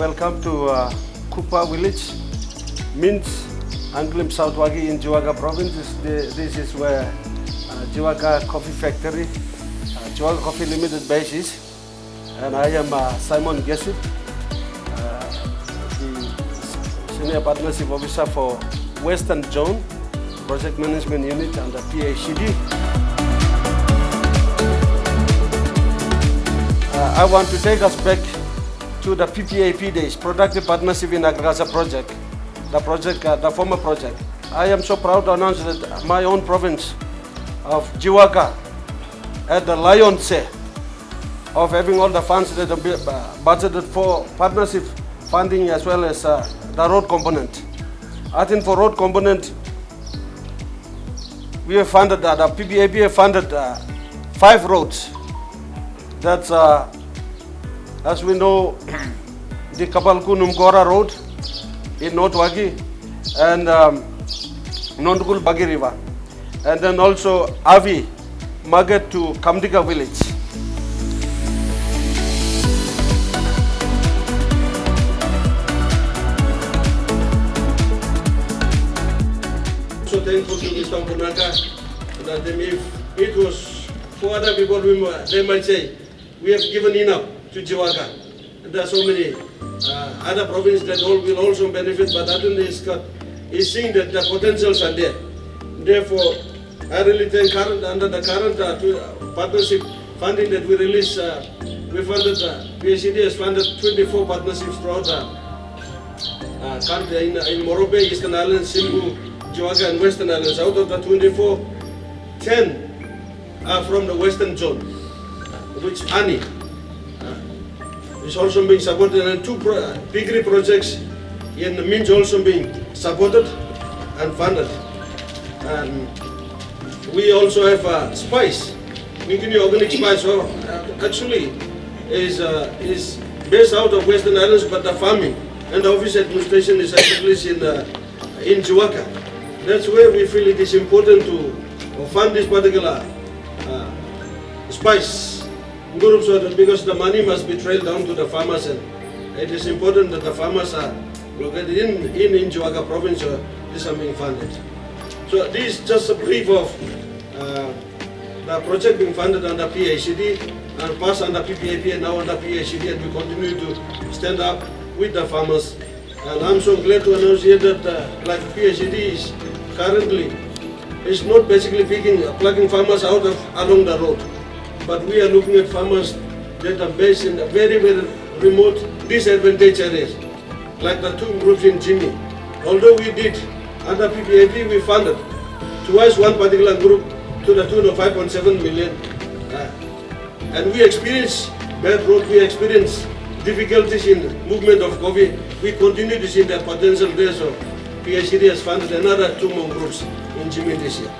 Welcome to Kupa village, means Anglim South Wagi in Jiwaka province. This is where Jiwaka Coffee Factory, Jiwaka Coffee Limited base is. And I am Simon Gessit, the Senior Partnership Officer for Western Zone, Project Management Unit under PPAP. I want to take us back to the PPAP days, Productive Partnership in Agriculture project, the former project. I am so proud to announce that my own province of Jiwaka had the lion's share of having all the funds that are budgeted for partnership funding as well as the road component. I think for road component, we have funded, the PPAP have funded 5 roads. That's, as we know, the Kapalku-Numgora Road in North Wagi and Nondukul Bagi River. And then also Avi, Magat to Kamdika village. So thankful to Mr. Punaka that if it was for other people, they might say, we have given enough to Jiwaka. There are so many other provinces that will also benefit, but Adun is seeing that the potentials are there. Therefore, I really thank under the current partnership funding that we released, we funded, PACD has funded 24 partnerships throughout the country in Morobe, Eastern Islands, Simbu, Jiwaka and Western Islands. Out of the 24, 10 are from the Western Zone, which ANI is also being supported, and 2 piggery projects in the Minj also being supported and funded. And we also have spice, Minkini organic spice, so actually is based out of Western Islands, but the farming and the office administration is established in Jiwaka. That's where we feel it is important to fund this particular spice groups, because the money must be trailed down to the farmers, and it is important that the farmers are located in Jiwaka province, this are being funded. So this is just a brief of the project being funded under PACD and passed under PPAP and now under PACD, and we continue to stand up with the farmers. And I'm so glad to announce here that like PACD is currently not basically plugging farmers out of along the road, but we are looking at farmers that are based in the very, very remote, disadvantaged areas, like the 2 groups in Jimmy. Although we did, under PPAP, we funded twice one particular group to the tune of 5.7 million. And we experienced bad road, we experienced difficulties in movement of coffee. We continue to see that potential there, so PACD has funded another 2 more groups in Jimmy this year.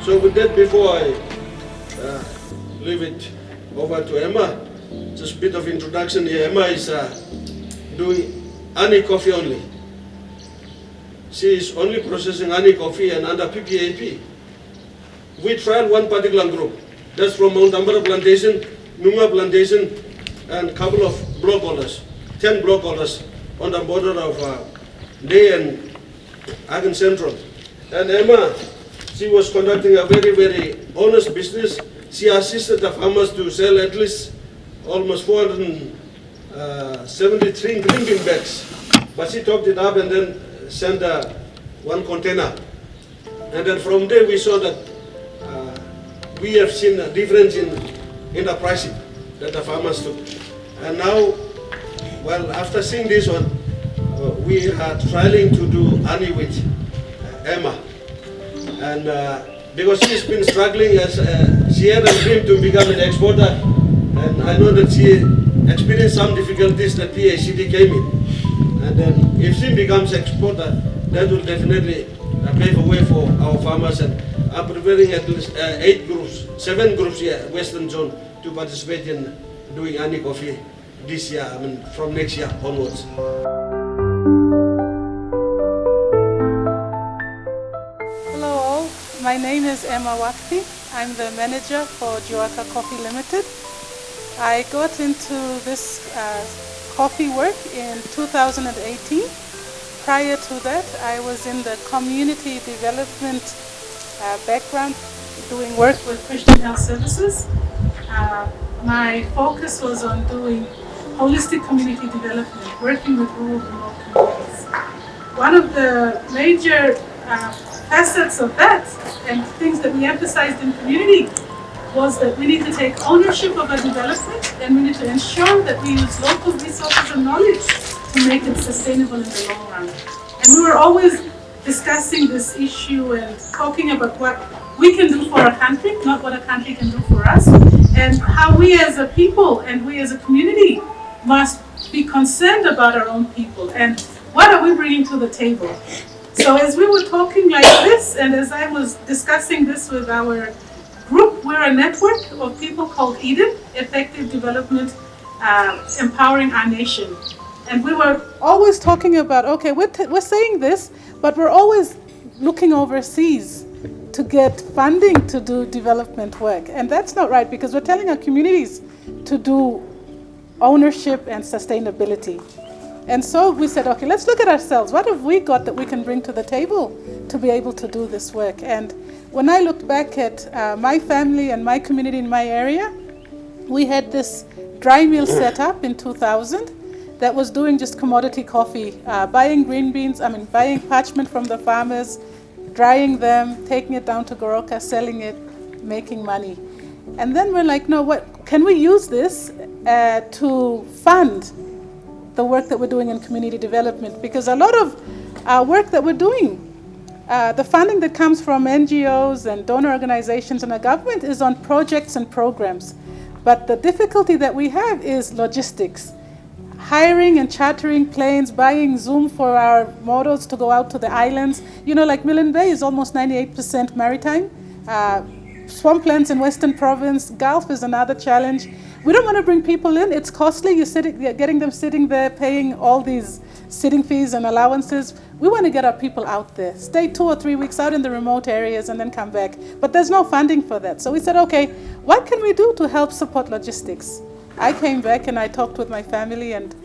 So with that, before I leave it over to Emma, just a bit of introduction here. Emma is doing honey coffee only. She is only processing honey coffee, and under PPAP, we tried one particular group. That's from Mount Ambara Plantation, Nunga Plantation, and a couple of block holders, 10 block holders on the border of Day and Agan Central. And Emma, she was conducting a very, very honest business. She assisted the farmers to sell at least almost 473 drinking bags. But she topped it up and then sent 1 container. And then from there we saw that we have seen a difference in the pricing that the farmers took. And now, well, after seeing this one, we are trying to do honey with Emma. And because she's been struggling, as she had a dream to become an exporter, and I know that she experienced some difficulties that PACD came in. And then if she becomes exporter, that will definitely pave a way for our farmers. And I'm preparing at least 7 groups here, Western Zone, to participate in doing honey coffee this year, from next year onwards. My name is Emma Watki. I'm the manager for Jiwaka Coffee Limited. I got into this coffee work in 2018. Prior to that, I was in the community development background, doing work with Christian Health Services. My focus was on doing holistic community development, working with rural and remote communities. One of the major facets of that and things that we emphasized in community was that we need to take ownership of our development and we need to ensure that we use local resources and knowledge to make it sustainable in the long run. And we were always discussing this issue and talking about what we can do for a country, not what a country can do for us, and how we as a people and we as a community must be concerned about our own people and what are we bringing to the table. So as we were talking like this, and as I was discussing this with our group, we're a network of people called Eden, Effective Development Empowering Our Nation. And we were always talking about, okay, we're saying this, but we're always looking overseas to get funding to do development work. And that's not right, because we're telling our communities to do ownership and sustainability. And so we said, okay, let's look at ourselves. What have we got that we can bring to the table to be able to do this work? And when I looked back at my family and my community in my area, we had this dry mill set up in 2000 that was doing just commodity coffee, buying buying parchment from the farmers, drying them, taking it down to Goroka, selling it, making money. And then we're like, no, what can we use this to fund the work that we're doing in community development? Because a lot of our work that we're doing, the funding that comes from NGOs and donor organizations and our government is on projects and programs. But the difficulty that we have is logistics. Hiring and chartering planes, buying Zoom for our models to go out to the islands. You know, like Milne Bay is almost 98% maritime. Swamplands in Western Province, Gulf is another challenge. We don't want to bring people in. It's costly. You're getting them sitting there, paying all these sitting fees and allowances. We want to get our people out there, stay 2 or 3 weeks out in the remote areas and then come back. But there's no funding for that. So we said, okay, what can we do to help support logistics? I came back and I talked with my family and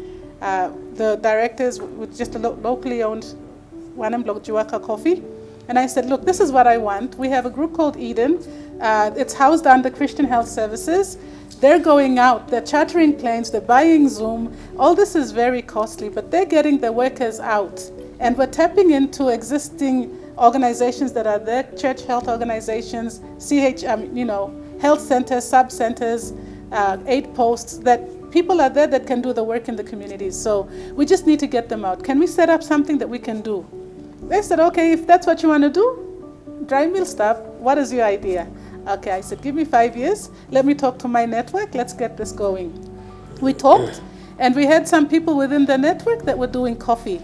the directors with just a locally owned Jiwaka Coffee. And I said, look, this is what I want. We have a group called Eden. It's housed under Christian Health Services. They're going out, they're chartering planes, they're buying Zoom. All this is very costly, but they're getting the workers out. And we're tapping into existing organizations that are there, church health organizations, health centers, sub-centers, aid posts, that people are there that can do the work in the communities. So we just need to get them out. Can we set up something that we can do? They said, okay, if that's what you want to do, dry mill stuff, what is your idea? Okay, I said, give me 5 years. Let me talk to my network. Let's get this going. We talked, and we had some people within the network that were doing coffee.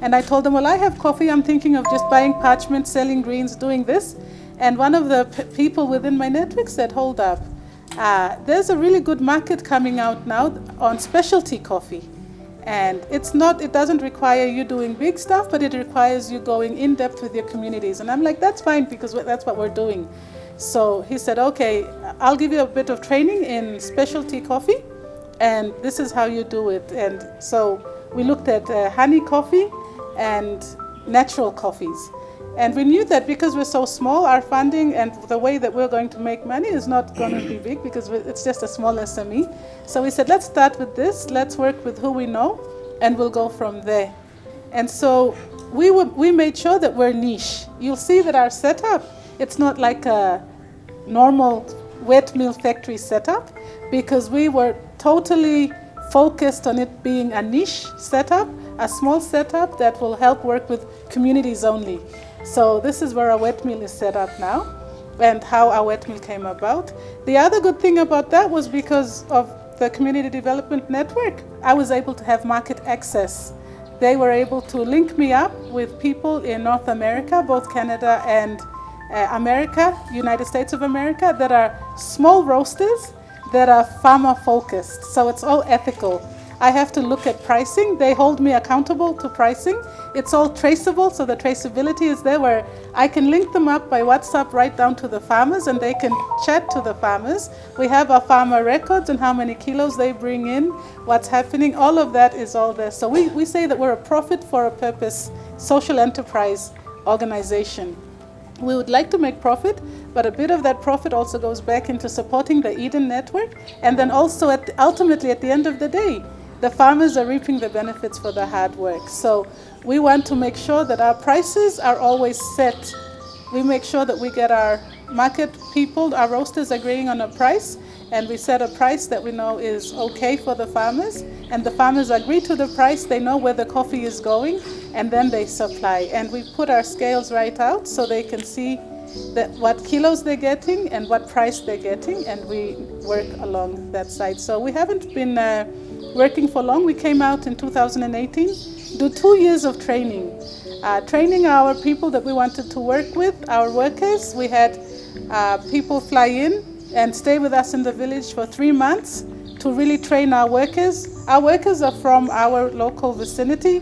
And I told them, well, I have coffee. I'm thinking of just buying parchment, selling greens, doing this. And one of the people within my network said, hold up. There's a really good market coming out now on specialty coffee. And it doesn't require you doing big stuff, but it requires you going in depth with your communities. And I'm like, that's fine, because that's what we're doing. So he said, okay, I'll give you a bit of training in specialty coffee, and this is how you do it. And so we looked at honey coffee and natural coffees. And we knew that because we're so small, our funding and the way that we're going to make money is not going to be big, because it's just a small SME. So we said, let's start with this, let's work with who we know, and we'll go from there. And so we made sure that we're niche. You'll see that our setup, it's not like a normal wet mill factory setup, because we were totally focused on it being a niche setup, a small setup that will help work with communities only. So this is where our wet mill is set up now, and how our wet mill came about. The other good thing about that was because of the Community Development Network, I was able to have market access. They were able to link me up with people in North America, both Canada and United States of America, that are small roasters that are farmer focused. So it's all ethical. I have to look at pricing. They hold me accountable to pricing. It's all traceable, so the traceability is there where I can link them up by WhatsApp right down to the farmers and they can chat to the farmers. We have our farmer records and how many kilos they bring in, what's happening, all of that is all there. So we say that we're a profit for a purpose social enterprise organization. We would like to make profit, but a bit of that profit also goes back into supporting the Eden network. And then also ultimately at the end of the day, the farmers are reaping the benefits for the hard work. So we want to make sure that our prices are always set. We make sure that we get our market people, our roasters agreeing on a price, and we set a price that we know is okay for the farmers, and the farmers agree to the price, they know where the coffee is going, and then they supply. And we put our scales right out so they can see what kilos they're getting and what price they're getting, and we work along that side. So we haven't been working for long. We came out in 2018, do 2 years of training. Training our people that we wanted to work with, our workers. We had people fly in and stay with us in the village for 3 months to really train our workers. Our workers are from our local vicinity.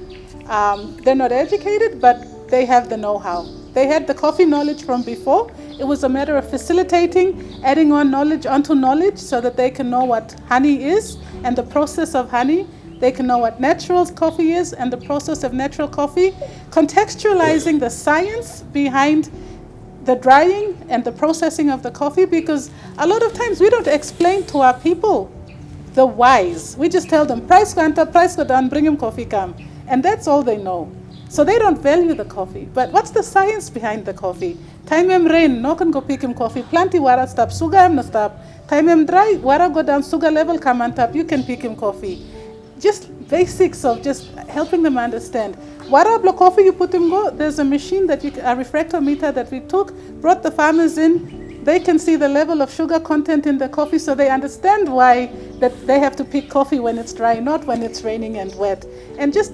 They're not educated, but they have the know-how. They had the coffee knowledge from before. It was a matter of facilitating, adding on knowledge onto knowledge so that they can know what honey is and the process of honey. They can know what natural coffee is and the process of natural coffee, contextualizing the science behind the drying and the processing of the coffee, because a lot of times we don't explain to our people the whys. We just tell them, price go up, price go down, bring him coffee, come. And that's all they know. So they don't value the coffee. But what's the science behind the coffee? Time em rain, no can go pick him coffee. Plenty wara stop, sugar em no stop. Time em dry, wara go down, sugar level come on top, you can pick him coffee. Just basics of just helping them understand. Wara block coffee you put him go, there's a machine that a refractometer that we took, brought the farmers in. They can see the level of sugar content in the coffee so they understand why that they have to pick coffee when it's dry, not when it's raining and wet. And just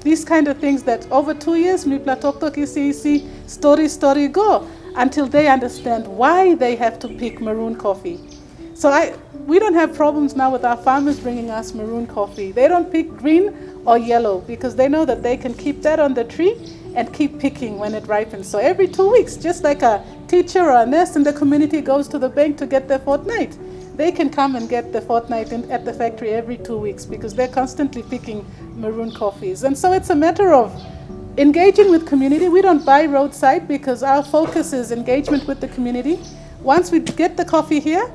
these kind of things that over 2 years, Mipla Tok Tok CIC, story go, until they understand why they have to pick maroon coffee. So we don't have problems now with our farmers bringing us maroon coffee. They don't pick green or yellow because they know that they can keep that on the tree and keep picking when it ripens. So every 2 weeks, just like a teacher or a nurse in the community goes to the bank to get their fortnight, they can come and get the fortnight at the factory every 2 weeks because they're constantly picking maroon coffees. And so it's a matter of engaging with community. We don't buy roadside because our focus is engagement with the community. Once we get the coffee here,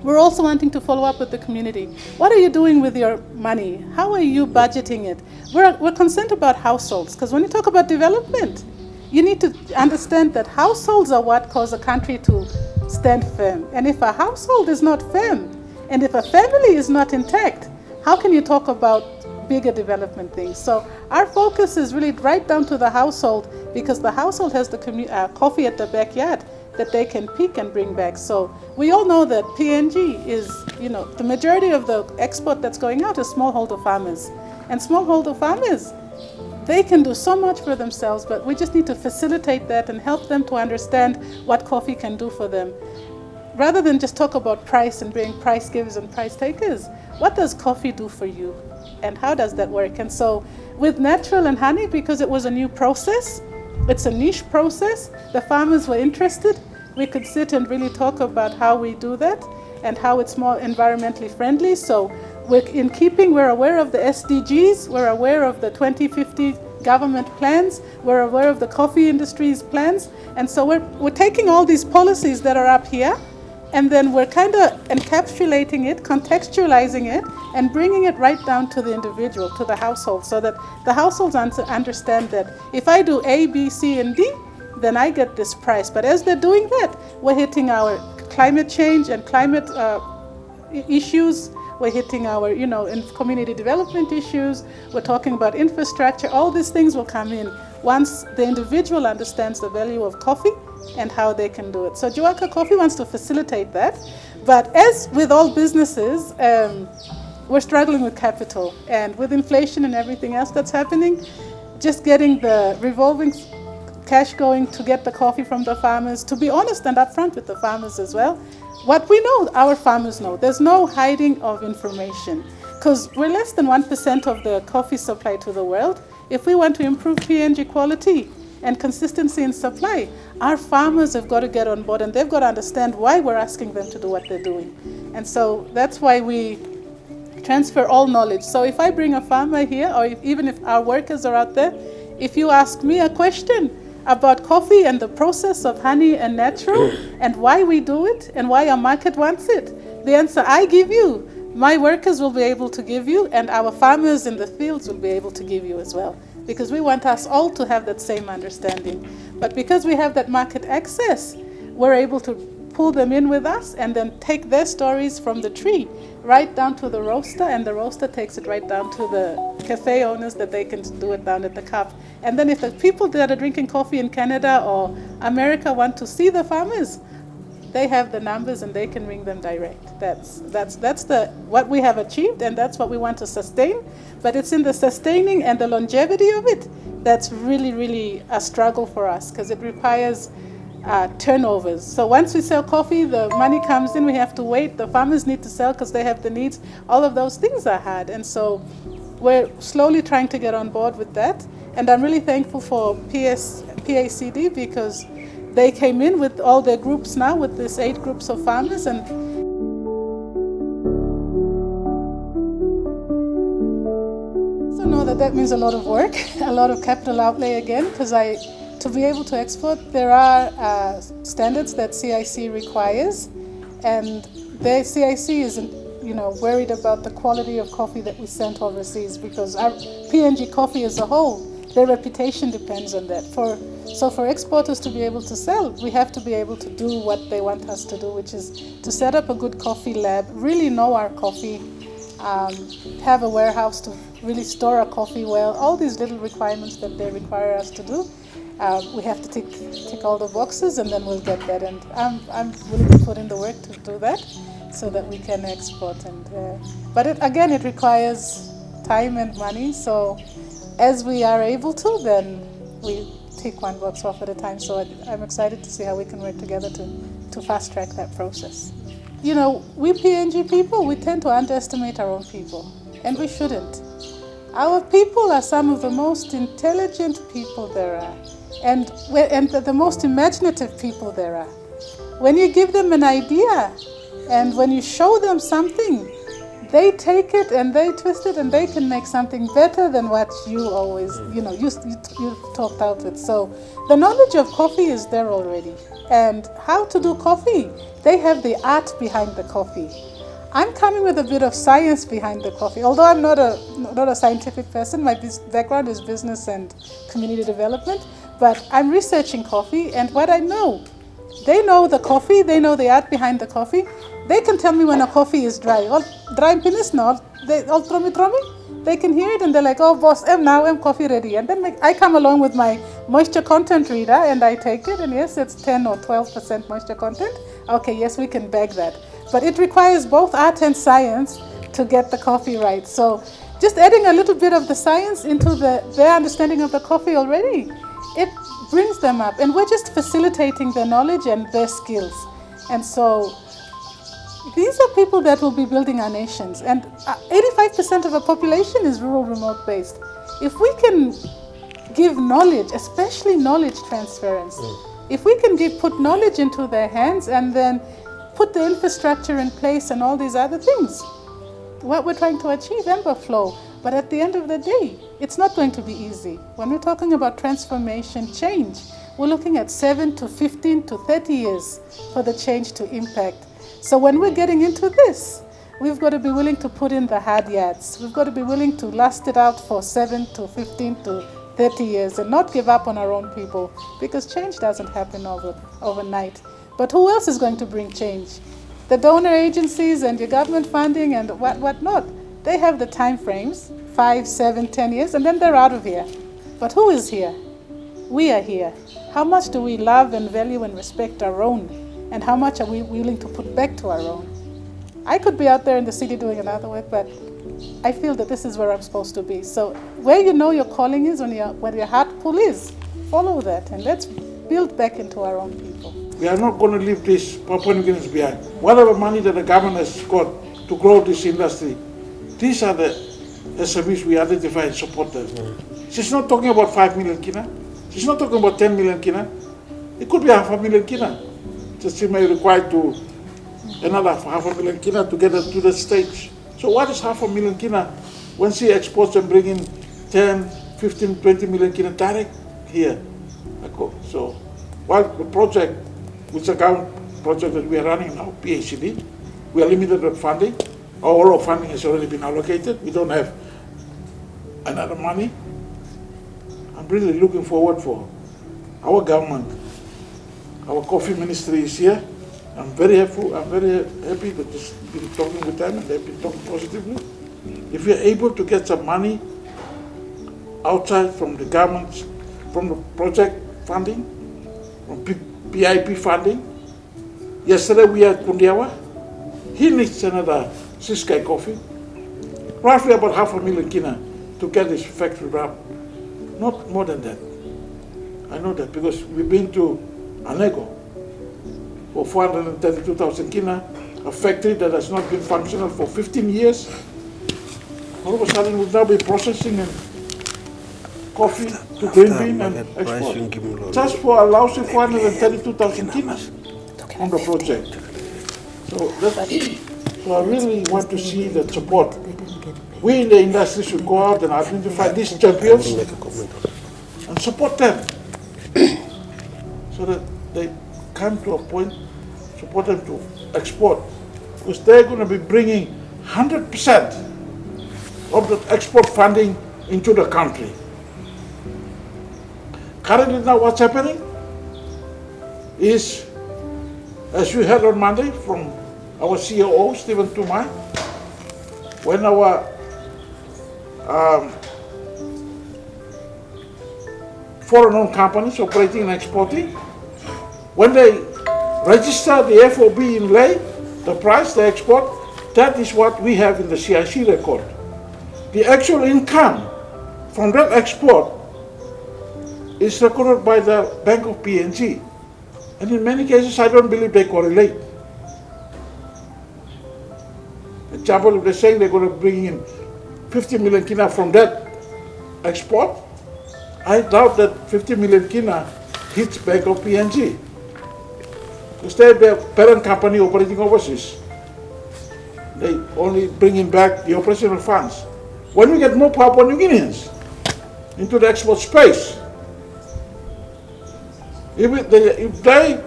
we're also wanting to follow up with the community. What are you doing with your money? How are you budgeting it? We're concerned about households because when you talk about development, you need to understand that households are what cause a country to stand firm. And if a household is not firm, and if a family is not intact, how can you talk about bigger development things? So our focus is really right down to the household because the household has the coffee at the backyard that they can pick and bring back. So we all know that PNG is, the majority of the export that's going out is smallholder farmers. And smallholder farmers, they can do so much for themselves, but we just need to facilitate that and help them to understand what coffee can do for them. Rather than just talk about price and being price givers and price takers, what does coffee do for you? And how does that work? And so with natural and honey, because it was a new process, it's a niche process, the farmers were interested. We could sit and really talk about how we do that and how it's more environmentally friendly. So we're aware of the SDGs, we're aware of the 2050 government plans, we're aware of the coffee industry's plans. And so we're taking all these policies that are up here and then we're kind of encapsulating it, contextualizing it, and bringing it right down to the individual, to the household, so that the households understand that if I do A, B, C, and D, then I get this price. But as they're doing that, we're hitting our climate change and climate issues. We're hitting our, in community development issues. We're talking about infrastructure. All these things will come in once the individual understands the value of coffee and how they can do it. So Jiwaka Coffee wants to facilitate that. But as with all businesses, we're struggling with capital. And with inflation and everything else that's happening, just getting the revolving cash going to get the coffee from the farmers, to be honest and upfront with the farmers as well. What we know, our farmers know. There's no hiding of information. because we're less than 1% of the coffee supply to the world. If we want to improve PNG quality and consistency in supply, our farmers have got to get on board, and they've got to understand why we're asking them to do what they're doing. And so that's why we transfer all knowledge. So if I bring a farmer here, or even if our workers are out there, if you ask me a question about coffee and the process of honey and natural and why we do it and why our market wants it, the answer I give you, my workers will be able to give you, and our farmers in the fields will be able to give you as well, because we want us all to have that same understanding. But because we have that market access, we're able to pull them in with us and then take their stories from the tree right down to the roaster, and the roaster takes it right down to the cafe owners that they can do it down at the cup. And then if the people that are drinking coffee in Canada or America want to see the farmers, they have the numbers and they can ring them direct. That's what we have achieved, and that's what we want to sustain. But it's in the sustaining and the longevity of it that's really, really a struggle for us, because it requires turnovers. So once we sell coffee, the money comes in, we have to wait, the farmers need to sell because they have the needs. All of those things are hard, and so we're slowly trying to get on board with that. And I'm really thankful for PACD, because they came in with all their groups now, with these 8 groups of farmers, and so know that means a lot of work, a lot of capital outlay again, because to be able to export, there are standards that CIC requires, and the CIC isn't, worried about the quality of coffee that we send overseas, because our PNG coffee as a whole, their reputation depends on that. So for exporters to be able to sell, we have to be able to do what they want us to do, which is to set up a good coffee lab, really know our coffee, have a warehouse to really store our coffee well, all these little requirements that they require us to do. We have to tick all the boxes, and then we'll get that. And I'm willing to put in the work to do that so that we can export. But it requires time and money. So as we are able to, then we tick one box off at a time. So I'm excited to see how we can work together to fast track that process. We PNG people, we tend to underestimate our own people, and we shouldn't. Our people are some of the most intelligent people there are, and the most imaginative people there are. When you give them an idea and when you show them something, they take it and they twist it and they can make something better than what you always, you talked out with. So the knowledge of coffee is there already. And how to do coffee, they have the art behind the coffee. I'm coming with a bit of science behind the coffee. Although I'm not a scientific person, my background is business and community development, but I'm researching coffee, and what I know, they know the coffee, they know the art behind the coffee. They can tell me when a coffee is dry. Dry penis, no. They all tromi. They can hear it and they're like, oh boss, now I'm coffee ready. And then I come along with my moisture content reader and I take it, and yes, it's 10 or 12% moisture content. Okay, yes, we can bag that. But it requires both art and science to get the coffee right. So just adding a little bit of the science into their understanding of the coffee already, it brings them up. And we're just facilitating their knowledge and their skills. And so these are people that will be building our nations. And 85% of our population is rural, remote based. If we can give knowledge, especially knowledge transference, if we can put knowledge into their hands and then put the infrastructure in place and all these other things, what we're trying to achieve, ember flow. But at the end of the day, it's not going to be easy. When we're talking about transformation, change, we're looking at 7 to 15 to 30 years for the change to impact. So when we're getting into this, we've got to be willing to put in the hard yards. We've got to be willing to last it out for 7 to 15 to 30 years and not give up on our own people, because change doesn't happen overnight. But who else is going to bring change? The donor agencies and your government funding and what not. They have the time frames, 5, 7, 10 years, and then they're out of here. But who is here? We are here. How much do we love and value and respect our own? And how much are we willing to put back to our own? I could be out there in the city doing another work, but I feel that this is where I'm supposed to be. So where you know your calling is, when your heart pull is, follow that, and let's build back into our own people. We are not going to leave these Papua New Guineans behind. Whatever money that the government has got to grow this industry, These are the SMEs we identify and support them. She's not talking about 5 million kina. She's not talking about 10 million kina. It could be 500,000 kina. Just she may require to another 500,000 kina to get her to the stage. So what is 500,000 kina when she exports and bring in 10, 15, 20 million kina direct here? So while the project, which is a government project that we are running now, PACD, we are limited with funding. All our funding has already been allocated. We don't have another money. I'm really looking forward for our government. Our coffee ministry is here. I'm very happy. I'm very happy that I've been talking with them and they've been talking positively. If we are able to get some money outside from the government, from the project funding, from PPAP funding. Yesterday we had Kundiawa. He needs another Jiwaka Coffee, roughly about 500,000 kina to get his factory wrapped. Not more than that. I know that because we've been to Anego for 432,000 kina, a factory that has not been functional for 15 years. All of a sudden we'll now be processing and coffee to green bean and export. Just for a lousy 432,000 kina on the project. So I really want to see that support. We in the industry should go out and identify these champions and support them so that they come to a point, support them to export. Because they're going to be bringing 100% of the export funding into the country. Currently now what's happening is, as you heard on Monday from our COO, Stephen Tumai, when our foreign-owned companies operating and exporting, when they register the FOB in lei, the price they export, that is what we have in the CIC record. The actual income from that export is recorded by the Bank of PNG. And in many cases, I don't believe they correlate. For example, if they're saying they're going to bring in 50 million kina from that export, I doubt that 50 million kina hits Bank of PNG. Because they're the parent company operating overseas. They only bring in back the operational funds. When we get more Papua New Guineans into the export space, if they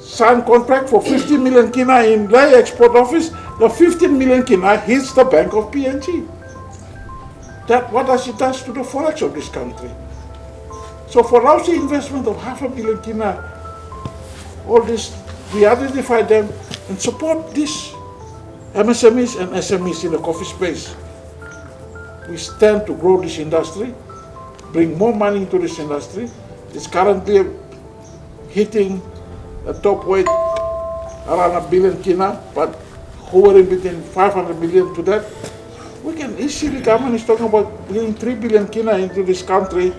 sign contract for 50 million kina in their export office, the 15 million kina hits the Bank of PNG. That what does it do to the forex of this country? So for lousy investment of 500,000 kina, all this, we identify them and support these MSMEs and SMEs in the coffee space. We stand to grow this industry, bring more money into this industry. It's currently hitting a top weight around 1 billion kina, but hovering between 500 million to that. We can easily, government is talking about bringing 3 billion kina into this country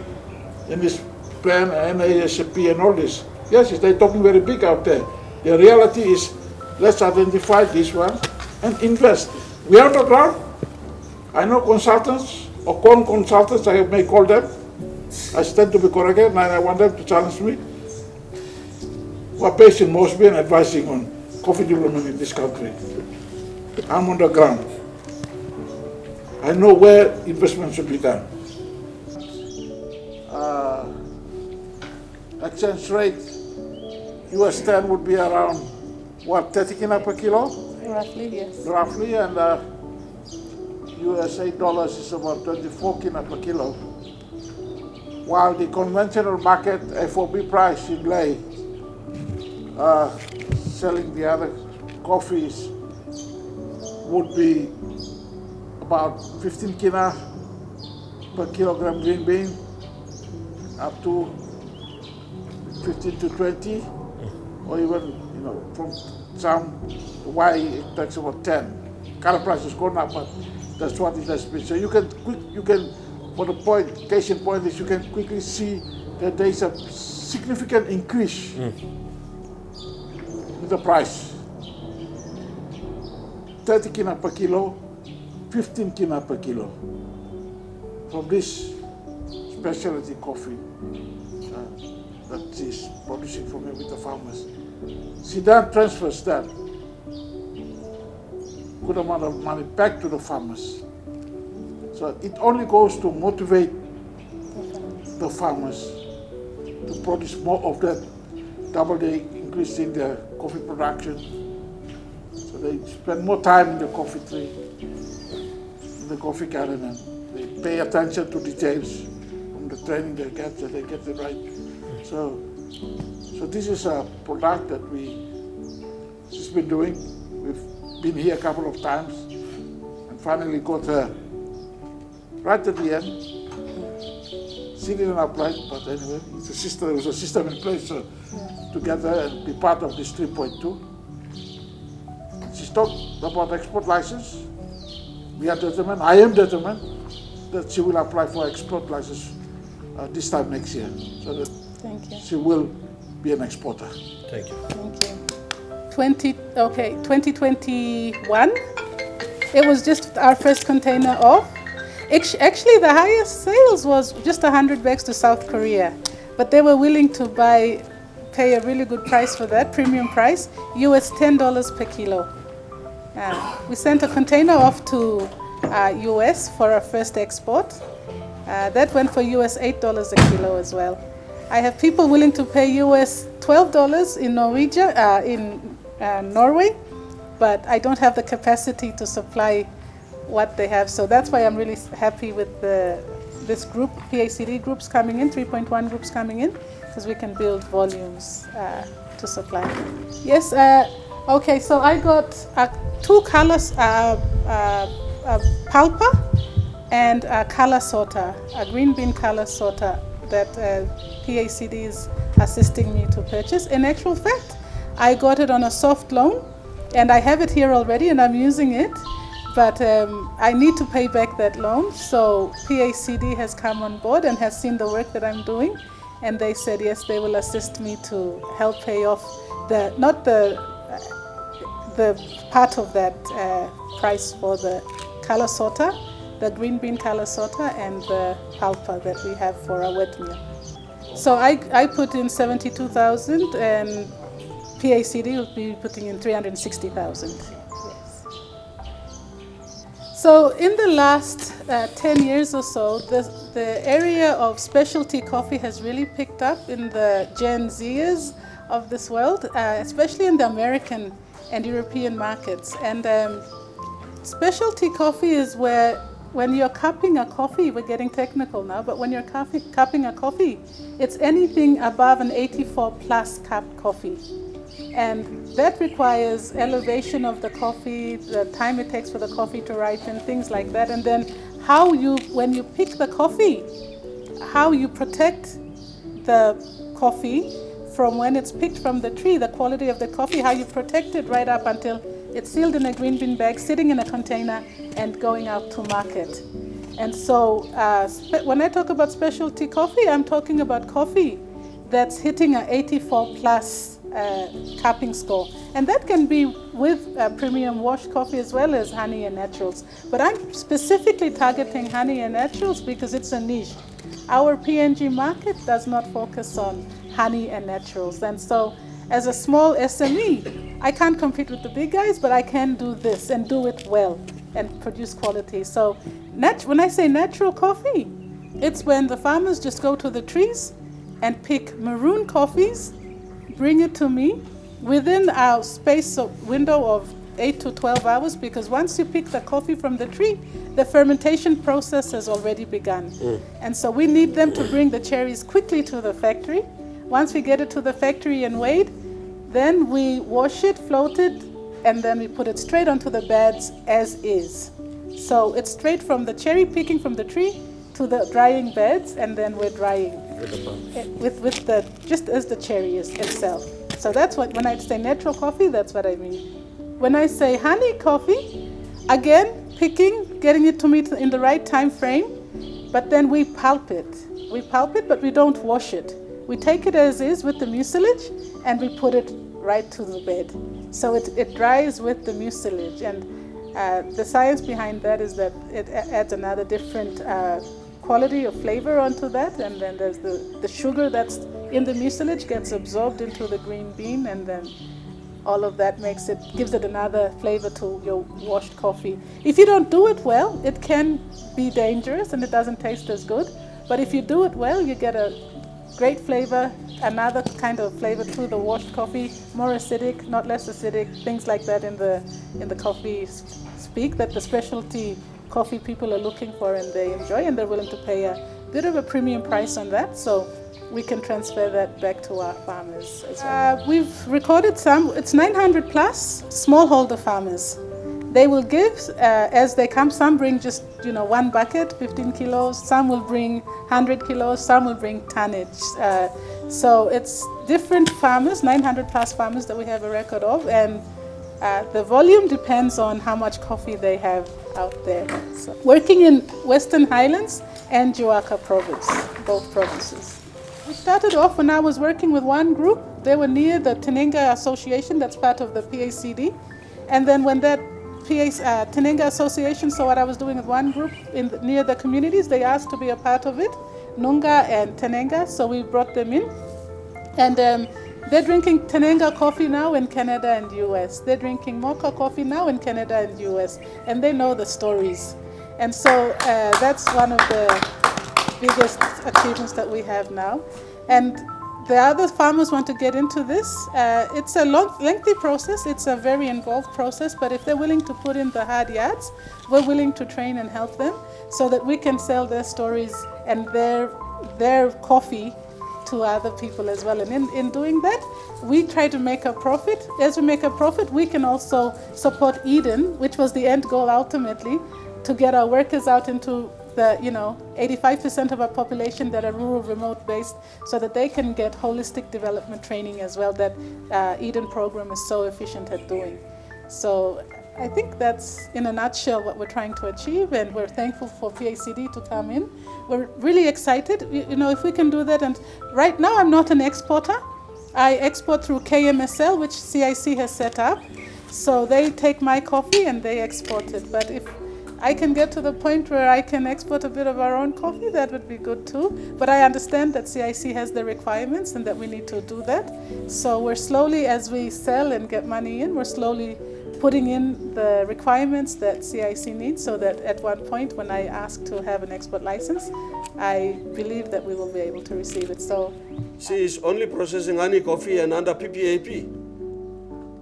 in this plan, NASP and all this. Yes, they're talking very big out there. The reality is, let's identify this one and invest. We are on the ground. I know consultants, or consultants, I may call them. I stand to be corrected, and I want them to challenge me. Who are based in Mosby and advising on coffee development in this country. I'm on the ground. I know where investment should be done. Exchange rate, US 10 would be around, what, 30 kina per kilo? Roughly, yes. Roughly, and US $8 is about 24 kina per kilo. While the conventional market FOB price in lei, selling the other coffees, would be about 15 kina per kilogram green bean, up to 15 to 20, or even, from some why it takes about 10. Current price has gone up, but that's what it has been. So you can, for the point, case in point is you can quickly see that there is a significant increase in the price. 30 kina per kilo 15 kina per kilo from this specialty coffee that she's producing for me with the farmers. She then transfers that good amount of money back to the farmers. So it only goes to motivate the farmers to produce more of that, double the increase in their coffee production. So they spend more time in the coffee tree, in the coffee garden, and they pay attention to details from the training they get, so they get it right. So this is a product that she's been doing. We've been here a couple of times and finally got her right at the end. She didn't apply, but anyway, there was a system in place to get her and be part of this 3.2. She's talked about export license. We are determined, I am determined, that she will apply for export license this time next year. So that Thank you. she will be an exporter. Thank you. Thank you. 2021, it was just our first container off. Actually, the highest sales was just 100 bags to South Korea, but they were willing to pay a really good price for that, premium price, US $10 per kilo. We sent a container off to US for our first export. That went for US $8 a kilo as well. I have people willing to pay US $12 in Norway, but I don't have the capacity to supply what they have. So that's why I'm really happy with this group, PACD groups coming in, 3.1 groups coming in, because we can build volumes to supply. Yes, okay, so I got 2 colors, pulpa and a color sorter, a green bean color sorter that PACD is assisting me to purchase. In actual fact, I got it on a soft loan, and I have it here already and I'm using it, but I need to pay back that loan. So PACD has come on board and has seen the work that I'm doing, and they said yes, they will assist me to help pay off the part of that price for the color sorter, the green bean color sorter, and the pulpa that we have for our wet mill. So I put in 72,000 and PACD will be putting in 360,000. Yes. So in the last 10 years or so, the area of specialty coffee has really picked up in the Gen Zers of this world, especially in the American and European markets. And specialty coffee is where, when you're cupping a coffee, we're getting technical now, but when you're cupping a coffee, it's anything above an 84 plus cup coffee. And that requires elevation of the coffee, the time it takes for the coffee to ripen, things like that. And then when you pick the coffee, how you protect the coffee from when it's picked from the tree, the quality of the coffee, how you protect it right up until it's sealed in a green bean bag, sitting in a container and going out to market. And so when I talk about specialty coffee, I'm talking about coffee that's hitting an 84 plus cupping score. And that can be with premium wash coffee as well as honey and naturals. But I'm specifically targeting honey and naturals because it's a niche. Our PNG market does not focus on honey and naturals. And so as a small SME, I can't compete with the big guys, but I can do this and do it well and produce quality. So when I say natural coffee, it's when the farmers just go to the trees and pick maroon coffees, bring it to me within our window of 8 to 12 hours, because once you pick the coffee from the tree, the fermentation process has already begun. And so we need them to bring the cherries quickly to the factory. Once we get it to the factory and weighed, then we wash it, float it, and then we put it straight onto the beds as is. So it's straight from the cherry picking from the tree to the drying beds, and then we're drying with the just as the cherry is itself. So that's what, when I say natural coffee, that's what I mean. When I say honey coffee, again, picking, getting it to me in the right time frame, but then we pulp it. We pulp it, but we don't wash it. We take it as is with the mucilage, and we put it right to the bed. So it dries with the mucilage. And The science behind that is that it adds another different quality of flavor onto that, and then there's the sugar that's in the mucilage gets absorbed into the green bean, and then all of that gives it another flavor to your washed coffee. If you don't do it well, it can be dangerous and it doesn't taste as good. But if you do it well, you get a great flavor, another kind of flavor to the washed coffee, more acidic, not less acidic, things like that in the coffee speak that the specialty coffee people are looking for and they enjoy, and they're willing to pay a bit of a premium price on that. So we can transfer that back to our farmers as well. We've recorded some, it's 900 plus smallholder farmers. They will give as they come. Some bring just 1 bucket, 15 kilos. Some will bring 100 kilos. Some will bring tonnage. So it's different farmers, 900 plus farmers that we have a record of, and the volume depends on how much coffee they have out there. So, working in Western Highlands and Jiwaka province, both provinces. We started off when I was working with one group. They were near the Tenenga Association, that's part of the PACD. And then when that Tenenga Association saw what I was doing with one group near the communities, they asked to be a part of it, Nunga and Tenenga, so we brought them in. And they're drinking Tenenga coffee now in Canada and US. They're drinking Mocha coffee now in Canada and US. And they know the stories. And so that's one of the biggest achievements that we have now. And the other farmers want to get into this. It's a lengthy process. It's a very involved process, but if they're willing to put in the hard yards, we're willing to train and help them so that we can sell their stories and their coffee to other people as well. And in doing that, we try to make a profit. As we make a profit, we can also support Eden, which was the end goal ultimately, to get our workers out into the 85% of our population that are rural, remote based, so that they can get holistic development training as well that Eden program is so efficient at doing. So I think that's in a nutshell what we're trying to achieve, and we're thankful for PACD to come in. We're really excited, if we can do that. And right now I'm not an exporter. I export through KMSL, which CIC has set up. So they take my coffee and they export it. But if I can get to the point where I can export a bit of our own coffee, that would be good too. But I understand that CIC has the requirements and that we need to do that. So we're slowly, as we sell and get money in, we're slowly putting in the requirements that CIC needs, so that at one point when I ask to have an export license, I believe that we will be able to receive it. So she is only processing honey coffee and under PPAP.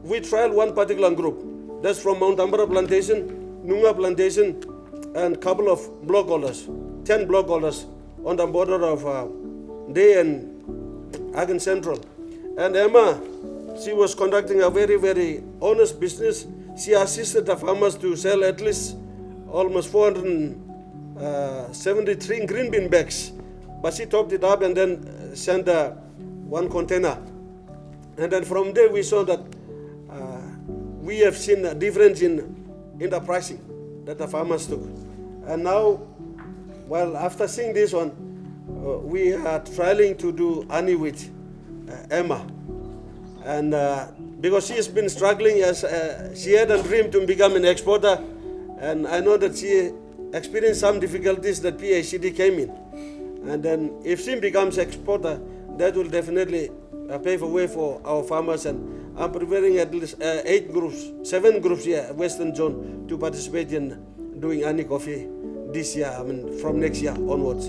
We tried one particular group. That's from Mount Ambara Plantation, Nunga Plantation, and a couple of blockholders, 10 blockholders on the border of Day and Agen Central. And Emma, she was conducting a very, very honest business. She assisted the farmers to sell at least almost 473 green bean bags. But she topped it up and then sent one container. And then from there we saw that we have seen a difference in the pricing that the farmers took. And now, well, after seeing this one, we are trying to do honey with Emma. And because she has been struggling, as she had a dream to become an exporter, and I know that she experienced some difficulties that PACD came in. And then if she becomes exporter, that will definitely pave a way for our farmers. And I'm preparing at least 7 groups here, Western Zone, to participate in doing honey coffee this year, from next year onwards.